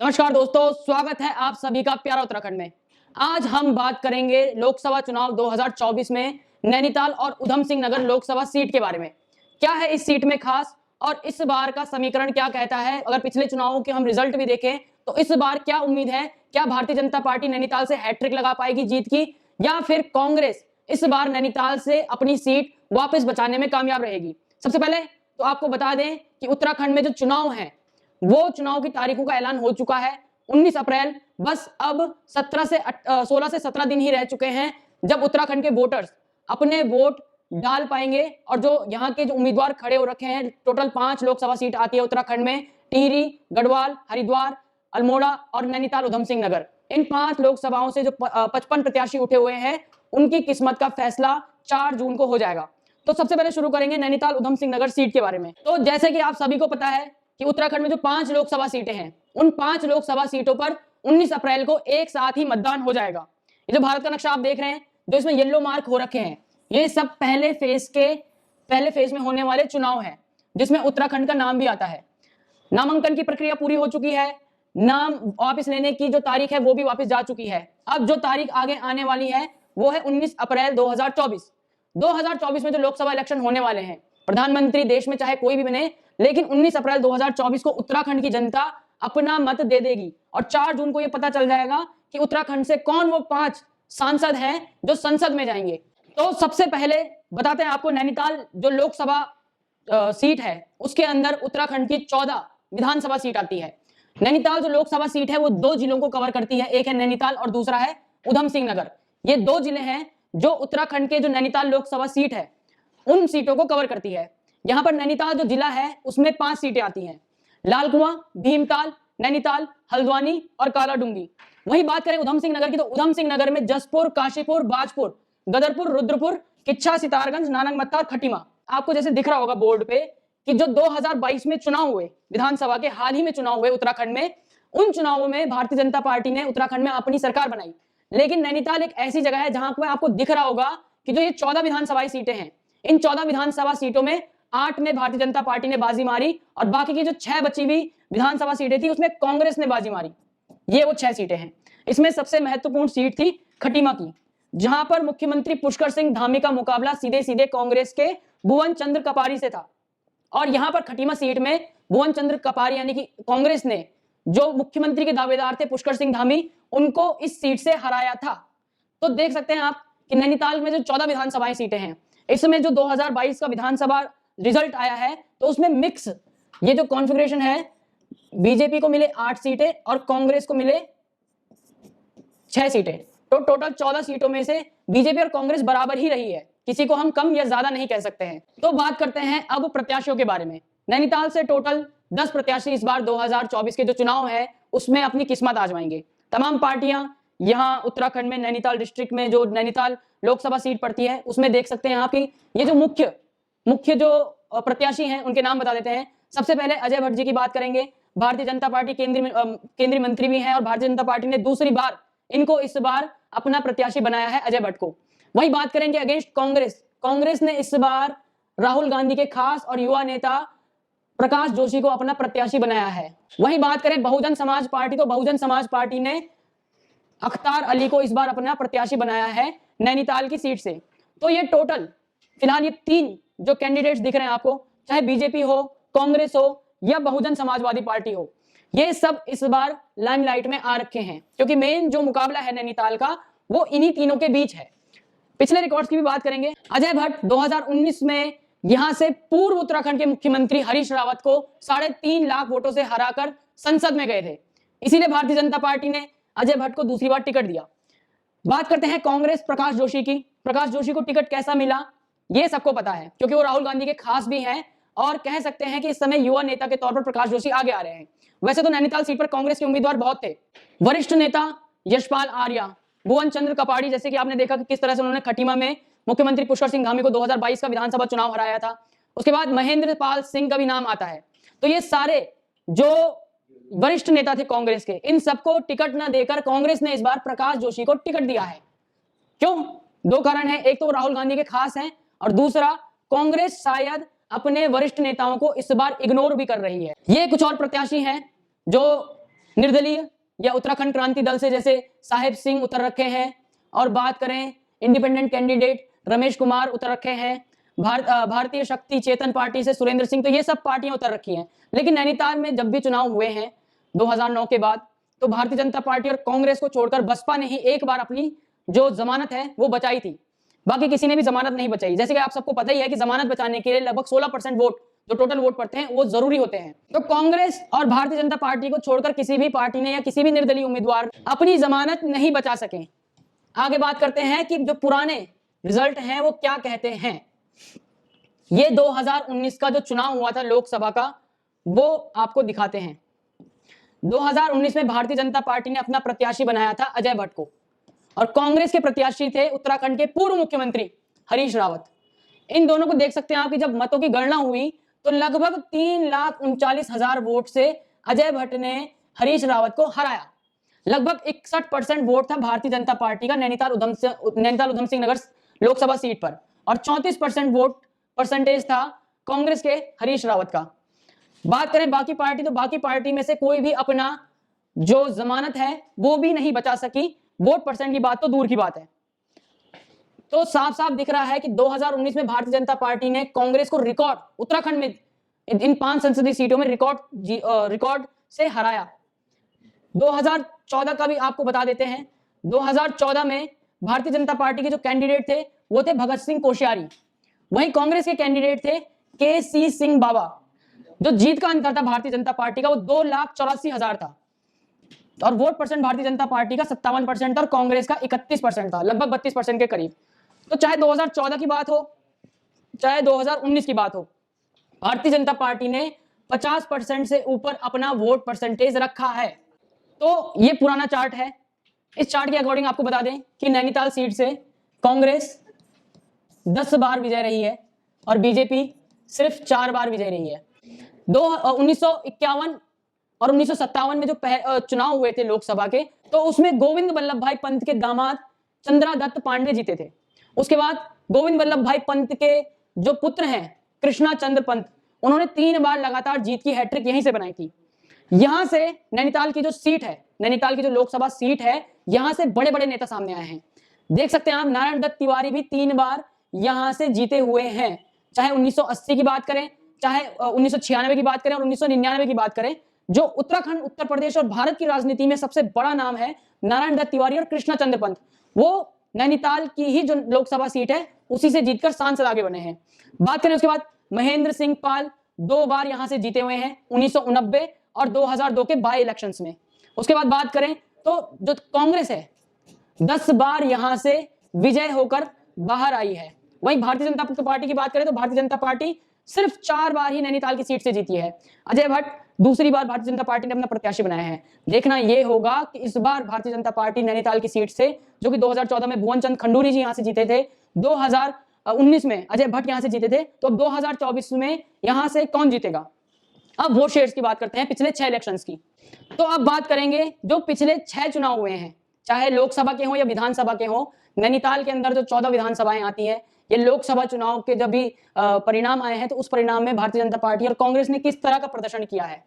नमस्कार दोस्तों, स्वागत है आप सभी का प्यारा उत्तराखंड में। आज हम बात करेंगे लोकसभा चुनाव 2024 में नैनीताल और उधम सिंह नगर लोकसभा सीट के बारे में। क्या है इस सीट में खास और इस बार का समीकरण क्या कहता है। अगर पिछले चुनावों के हम रिजल्ट भी देखें तो इस बार क्या उम्मीद है, क्या भारतीय जनता पार्टी नैनीताल से हैट्रिक लगा पाएगी जीत की, या फिर कांग्रेस इस बार नैनीताल से अपनी सीट वापस बचाने में कामयाब रहेगी। सबसे पहले तो आपको बता दें कि उत्तराखंड में जो चुनाव है वो चुनाव की तारीखों का ऐलान हो चुका है 19 अप्रैल। बस अब 16 से 17 दिन ही रह चुके हैं जब उत्तराखंड के वोटर्स अपने वोट डाल पाएंगे। और जो यहाँ के जो उम्मीदवार खड़े हो रखे हैं, टोटल 5 लोकसभा सीट आती है उत्तराखंड में, टिहरी, गढ़वाल, हरिद्वार, अल्मोड़ा और नैनीताल उधम सिंह नगर। इन 5 लोकसभाओं से जो 55 प्रत्याशी उठे हुए हैं उनकी किस्मत का फैसला 4 जून को हो जाएगा। तो सबसे पहले शुरू करेंगे नैनीताल उधम सिंह नगर सीट के बारे में। तो जैसे कि आप सभी को पता है कि उत्तराखंड में जो 5 लोकसभा सीटें हैं, उन 5 लोकसभा सीटों पर 19 अप्रैल को एक साथ ही मतदान हो जाएगा। ये जो भारत का नक्शा आप देख रहे हैं, जो इसमें येलो मार्क हो रखे हैं, ये सब पहले फेज में होने वाले चुनाव हैं, जिसमें उत्तराखंड का नाम भी आता है। नामांकन की प्रक्रिया पूरी हो चुकी है, नाम वापस लेने की जो तारीख है वो भी वापस जा चुकी है। अब जो तारीख आगे आने वाली है वो है 19 अप्रैल 2024। 2024 में जो लोकसभा इलेक्शन होने वाले हैं, प्रधानमंत्री देश में चाहे कोई भी बने, लेकिन 19 अप्रैल 2024 को उत्तराखंड की जनता अपना मत दे देगी और 4 जून को यह पता चल जाएगा कि उत्तराखंड से कौन वो 5 सांसद हैं जो संसद में जाएंगे। तो सबसे पहले बताते हैं आपको, नैनीताल जो लोकसभा सीट है उसके अंदर उत्तराखंड की 14 विधानसभा सीट आती है। नैनीताल जो लोकसभा सीट है वो 2 जिलों को कवर करती है, एक है नैनीताल और दूसरा है उधम सिंह नगर। ये 2 जिले हैं जो उत्तराखंड के जो नैनीताल लोकसभा सीट है उन सीटों को कवर करती है। यहां पर नैनीताल जो जिला है उसमें 5 सीटें आती हैं, लालकुआं, भीमताल, नैनीताल, हल्द्वानी और कालाडूंगी। वहीं बात करें उधम सिंह नगर की, तो उधम सिंह नगर में जसपुर, काशीपुर, बाजपुर, गदरपुर, रुद्रपुर, किच्छा, सितारगंज, नानकमत्ता और खटीमा। आपको जैसे दिख रहा होगा बोर्ड पे कि जो 2022 में चुनाव हुए, विधानसभा के हाल ही में चुनाव हुए उत्तराखंड में, उन चुनावों में भारतीय जनता पार्टी ने उत्तराखंड में अपनी सरकार बनाई। लेकिन नैनीताल एक ऐसी जगह है जहां पर आपको दिख रहा होगा कि जो ये 14 विधानसभा सीटें हैं, इन 14 विधानसभा सीटों में 8 में भारतीय जनता पार्टी ने बाजी मारी और बाकी की जो 6 बची हुई विधानसभा सीटें थी उसमें कांग्रेस ने बाजी मारी। ये वो 6 सीटें हैं। इसमें सबसे महत्वपूर्ण सीट थी खटीमा की, जहां पर मुख्यमंत्री पुष्कर सिंह धामी का मुकाबला सीधे सीधे कांग्रेस के भुवन चंद्र कपारी से था। और यहां पर खटीमा सीट में भुवन चंद्र कपारी यानी कि कांग्रेस ने जो मुख्यमंत्री के दावेदार थे पुष्कर सिंह धामी, उनको इस सीट से हराया था। तो देख सकते हैं आप कि नैनीताल में जो 14 विधानसभा सीटें हैं, इसमें जो 2022 का विधानसभा रिजल्ट आया है तो उसमें मिक्स ये जो कॉन्फ़िगरेशन है, बीजेपी को मिले 8 सीटें और कांग्रेस को मिले 6 सीटें। तो टोटल 14 सीटों में से बीजेपी और कांग्रेस बराबर ही रही है, किसी को हम कम या ज्यादा नहीं कह सकते हैं। तो बात करते हैं अब प्रत्याशियों के बारे में। नैनीताल से टोटल 10 प्रत्याशी इस बार 2024 के जो चुनाव है उसमें अपनी किस्मत आजमाएंगे। तमाम पार्टियां यहाँ उत्तराखंड में नैनीताल डिस्ट्रिक्ट में जो नैनीताल लोकसभा सीट पड़ती है उसमें देख सकते हैं आप कि ये जो मुख्य जो प्रत्याशी हैं उनके नाम बता देते हैं। सबसे पहले अजय भट्ट जी की बात करेंगे। भारतीय जनता पार्टी केंद्रीय मंत्री भी हैं और भारतीय जनता पार्टी ने दूसरी बार इनको इस बार अपना प्रत्याशी बनाया है, अजय भट्ट को। वहीं बात करेंगे अगेंस्ट कांग्रेस ने इस बार राहुल गांधी के खास और युवा नेता प्रकाश जोशी को अपना प्रत्याशी बनाया है। वहीं बात करें बहुजन समाज पार्टी, तो बहुजन समाज पार्टी ने अख्तार अली को इस बार अपना प्रत्याशी बनाया है नैनीताल की सीट से। तो ये टोटल फिलहाल ये 3 जो कैंडिडेट्स दिख रहे हैं आपको, चाहे बीजेपी हो, कांग्रेस हो या बहुजन समाजवादी पार्टी हो, ये सब इस बार लाइमलाइट में आ रखे हैं क्योंकि मेन जो मुकाबला है नैनीताल का वो इन्हीं तीनों के बीच है। पिछले रिकॉर्ड्स की भी बात करेंगे। अजय भट्ट 2019 में यहां से पूर्व उत्तराखंड के मुख्यमंत्री हरीश रावत को 3.5 लाख वोटों से हराकर संसद में गए थे। इसीलिए भारतीय जनता पार्टी ने अजय भट्ट को दूसरी बार टिकट दिया। बात करते हैं कांग्रेस प्रकाश जोशी की। प्रकाश जोशी को टिकट कैसा मिला ये सबको पता है क्योंकि वो राहुल गांधी के खास भी हैं और कह सकते हैं कि इस समय युवा नेता के तौर पर प्रकाश जोशी आगे आ रहे हैं। वैसे तो नैनीताल सीट पर कांग्रेस के उम्मीदवार बहुत थे। वरिष्ठ नेता यशपाल आर्या, भुवन चंद्र कपाड़ी, जैसे कि आपने देखा कि किस तरह से उन्होंने खटीमा में मुख्यमंत्री पुष्कर सिंह धामी को 2022 का विधानसभा चुनाव हराया था। उसके बाद महेंद्र पाल सिंह का भी नाम आता है। तो ये सारे जो वरिष्ठ नेता थे कांग्रेस के, इन सबको टिकट न देकर कांग्रेस ने इस बार प्रकाश जोशी को टिकट दिया है। क्यों? 2 कारण है। एक तो राहुल गांधी के खास हैं और दूसरा कांग्रेस शायद अपने वरिष्ठ नेताओं को इस बार इग्नोर भी कर रही है। ये कुछ और प्रत्याशी हैं जो निर्दलीय या उत्तराखंड क्रांति दल से जैसे साहिब सिंह उतर रखे हैं, और बात करें इंडिपेंडेंट कैंडिडेट रमेश कुमार उतर रखे हैं, भारतीय शक्ति चेतन पार्टी से सुरेंद्र सिंह, तो ये सब पार्टियां उतर रखी हैं। लेकिन नैनीताल में जब भी चुनाव हुए हैं 2009 के बाद, तो भारतीय जनता पार्टी और कांग्रेस को छोड़कर बसपा ने ही एक बार अपनी जो जमानत है वो बचाई थी, बाकी किसी ने भी जमानत नहीं बचाई। जैसे कि आप सबको पता ही है कि जमानत बचाने के लिए लगभग 16% वोट जो टोटल वोट पड़ते हैं वो जरूरी होते हैं। तो कांग्रेस और भारतीय जनता पार्टी को छोड़कर किसी भी पार्टी ने या किसी भी निर्दलीय उम्मीदवार अपनी जमानत नहीं बचा सके। आगे बात करते हैं कि जो पुराने रिजल्ट हैं वो क्या कहते हैं। ये 2019 का जो चुनाव हुआ था लोकसभा का, वो आपको दिखाते हैं। 2019 में भारतीय जनता पार्टी ने अपना प्रत्याशी बनाया था अजय भट्ट को, और कांग्रेस के प्रत्याशी थे उत्तराखंड के पूर्व मुख्यमंत्री हरीश रावत। इन दोनों को देख सकते हैं आप कि जब मतों की गणना हुई तो लगभग 3,39,000 वोट से अजय भट्ट ने हरीश रावत को हराया। लगभग 61% वोट था भारतीय जनता पार्टी का नैनीताल उधम सिंह नगर लोकसभा सीट पर, और 34% वोट परसेंटेज था कांग्रेस के हरीश रावत का। बात करें बाकी पार्टी, तो बाकी पार्टी में से कोई भी अपना जो जमानत है वो भी नहीं बचा सकी। वोट परसेंट की बात तो दूर की बात है। तो साफ साफ दिख रहा है कि 2019 में भारतीय जनता पार्टी ने कांग्रेस को रिकॉर्ड उत्तराखंड में इन 5 संसदीय सीटों में रिकॉर्ड से हराया। 2014 का भी आपको बता देते हैं। 2014 में भारतीय जनता पार्टी के जो कैंडिडेट थे वो थे भगत सिंह कोश्यारी, वहीं कांग्रेस के कैंडिडेट थे के.सी. सिंह बाबा। जो जीत का अंतर था भारतीय जनता पार्टी का वो 2,84,000 था, और vote percent Bharatiya Janata party का 57% और कांग्रेस का 31% था, लगभग 32% के करीब। तो चाहे 2014 की बात हो चाहे 2019 की बात हो, भारतीय जनता पार्टी ने 50% से ऊपर अपना वोट परसेंटेज रखा है। तो ये पुराना चार्ट है। इस चार्ट के अकॉर्डिंग आपको बता दें कि नैनीताल सीट से कांग्रेस 10 बार विजय रही है और बीजेपी सिर्फ 4 बार विजय रही है। 1951 और 1957 में जो चुनाव हुए थे लोकसभा के, तो उसमें गोविंद वल्लभ भाई पंत के दामाद चंद्रादत्त पांडे जीते थे। उसके बाद गोविंद वल्लभ भाई पंत के जो पुत्र हैं कृष्णा चंद्र पंत, उन्होंने 3 बार लगातार जीत की हैट्रिक यहीं से बनाई थी। यहां से नैनीताल की जो सीट है, नैनीताल की जो लोकसभा सीट है, यहां से बड़े बड़े नेता सामने आए हैं। देख सकते हैं आप, नारायण दत्त तिवारी भी 3 बार यहां से जीते हुए हैं। चाहे 1980 की बात करें, चाहे 1996 की बात करें और 1999 की बात करें, जो उत्तराखंड, उत्तर प्रदेश और भारत की राजनीति में सबसे बड़ा नाम है नारायण दत्त तिवारी और कृष्णा चंद्र पंत, वो नैनीताल की ही जो लोकसभा सीट है उसी से जीतकर सांसद आगे बने हैं। बात करें उसके बाद महेंद्र सिंह पाल 2 बार यहां से जीते हुए हैं, 1989 और 2002 के बाई इलेक्शंस में। उसके बाद बात करें तो जो कांग्रेस है 10 बार यहां से विजय होकर बाहर आई है। वहीं भारतीय जनता पार्टी की बात करें तो भारतीय जनता पार्टी सिर्फ 4 बार ही नैनीताल की सीट से जीती है। अजय भट्ट दूसरी बार भारतीय जनता पार्टी ने अपना प्रत्याशी बनाया है। देखना यह होगा कि इस बार भारतीय जनता पार्टी नैनीताल की सीट से, जो कि 2014 में भुवन चंद खंडूरी जी यहां से जीते थे, 2019 में अजय भट्ट यहां से जीते थे, तो अब 2024 में यहां से कौन जीतेगा। अब वोट शेयर्स की बात करते हैं पिछले 6 इलेक्शंस की। तो अब बात करेंगे जो पिछले 6 चुनाव हुए हैं, चाहे लोकसभा के हो या विधानसभा के हो। नैनीताल के अंदर जो 14 विधानसभाएं आती है, ये लोकसभा चुनाव के जब भी परिणाम आए हैं तो उस परिणाम में भारतीय जनता पार्टी और कांग्रेस ने किस तरह का प्रदर्शन किया है।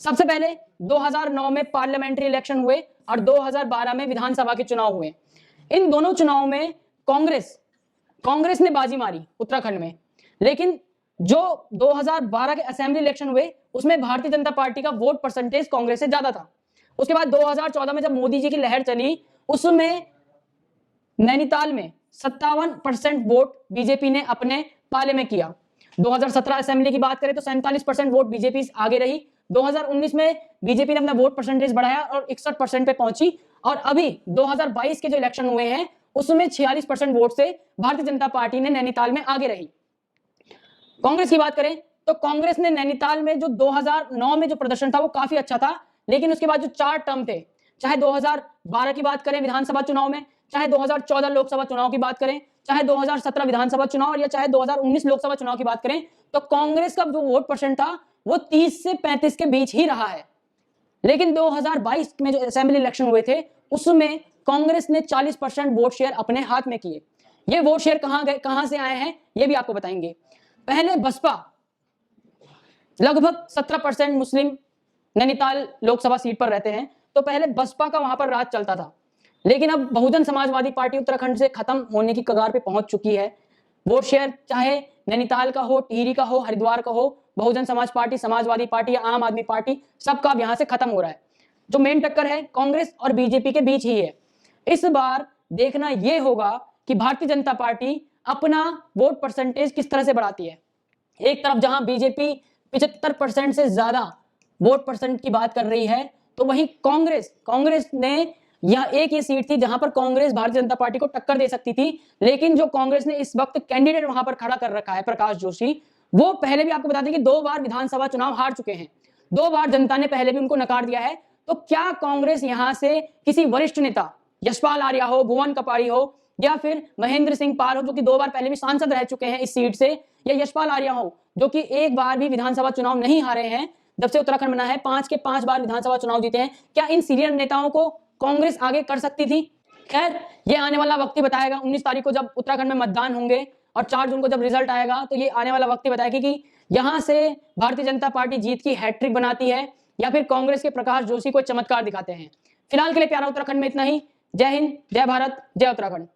सबसे पहले 2009 में पार्लियामेंट्री इलेक्शन हुए और 2012 में विधानसभा के चुनाव हुए। इन दोनों चुनाव में कांग्रेस ने बाजी मारी उत्तराखंड में, लेकिन जो 2012 के असेंबली इलेक्शन हुए उसमें भारतीय जनता पार्टी का वोट परसेंटेज कांग्रेस से ज्यादा था। उसके बाद 2014 में जब मोदी जी की लहर चली, उसमें नैनीताल में 57% वोट बीजेपी ने अपने पाले में किया। 2017 असेंबली की बात करें तो 47% वोट बीजेपी आगे रही। 2019 में बीजेपी ने अपना वोट परसेंटेज बढ़ाया और 61% पे पहुंची, और अभी 2022 के जो इलेक्शन हुए हैं उसमें 46% वोट से भारतीय जनता पार्टी ने नैनीताल में आगे रही। कांग्रेस की बात करें तो कांग्रेस ने नैनीताल में जो 2009 में जो प्रदर्शन था वो काफी अच्छा था, लेकिन उसके बाद जो 4 टर्म थे, चाहे 2012 की बात करें विधानसभा चुनाव में, चाहे 2014 लोकसभा चुनाव की बात करें, चाहे 2017 विधानसभा चुनाव या चाहे 2019 लोकसभा चुनाव की बात करें, तो कांग्रेस का जो वोट परसेंट था वो 30 से 35 के बीच ही रहा है। लेकिन 2022 में जो असेंबली इलेक्शन हुए थे उसमें कांग्रेस ने 40% वोट शेयर अपने हाथ में किए। ये वोट शेयर कहां से आए हैं ये भी आपको बताएंगे। पहले बसपा लगभग 17% मुस्लिम नैनीताल लोकसभा सीट पर रहते हैं, तो पहले बसपा का वहां पर राज चलता था, लेकिन अब बहुजन समाजवादी पार्टी उत्तराखंड से खत्म होने की कगार पे पहुंच चुकी है। वोट शेयर चाहे नैनीताल का हो, टिहरी का हो, हरिद्वार का हो, बहुजन समाज पार्टी, समाजवादी पार्टी या आम आदमी पार्टी, सबका अब यहां से खत्म हो रहा है। जो मेन टक्कर है कांग्रेस और बीजेपी के बीच ही है। इस बार देखना यह होगा कि भारतीय जनता पार्टी अपना वोट परसेंटेज किस तरह से बढ़ाती है। एक तरफ जहां बीजेपी 75% से ज्यादा वोट परसेंट की बात कर रही है, तो वहीं कांग्रेस ने यह एक ही सीट थी जहां पर कांग्रेस भारतीय जनता पार्टी को टक्कर दे सकती थी, लेकिन जो कांग्रेस ने इस वक्त कैंडिडेट वहां पर खड़ा कर रखा है प्रकाश जोशी, वो पहले भी आपको बता दें कि 2 बार विधानसभा चुनाव हार चुके हैं, 2 बार जनता ने पहले भी उनको नकार दिया है। तो क्या कांग्रेस यहां से किसी वरिष्ठ नेता, यशपाल आर्या हो, भुवन कपाड़ी हो, या फिर महेंद्र सिंह पाल हो, जो कि 2 बार पहले भी सांसद रह चुके हैं इस सीट से, या यशपाल आर्या हो जो कि एक बार भी विधानसभा चुनाव नहीं हारे हैं जब से उत्तराखंड बना है, 5 के 5 बार विधानसभा चुनाव जीते हैं, क्या इन सीनियर नेताओं को कांग्रेस आगे कर सकती थी? खैर, ये आने वाला वक्त ही बताएगा। 19 तारीख को जब उत्तराखंड में मतदान होंगे और 4 जून को जब रिजल्ट आएगा, तो ये आने वाला वक्त ही बताएगा कि यहां से भारतीय जनता पार्टी जीत की हैट्रिक बनाती है या फिर कांग्रेस के प्रकाश जोशी कोई चमत्कार दिखाते हैं। फिलहाल के लिए प्यारा उत्तराखंड में इतना ही। जय हिंद, जय भारत, जय उत्तराखंड।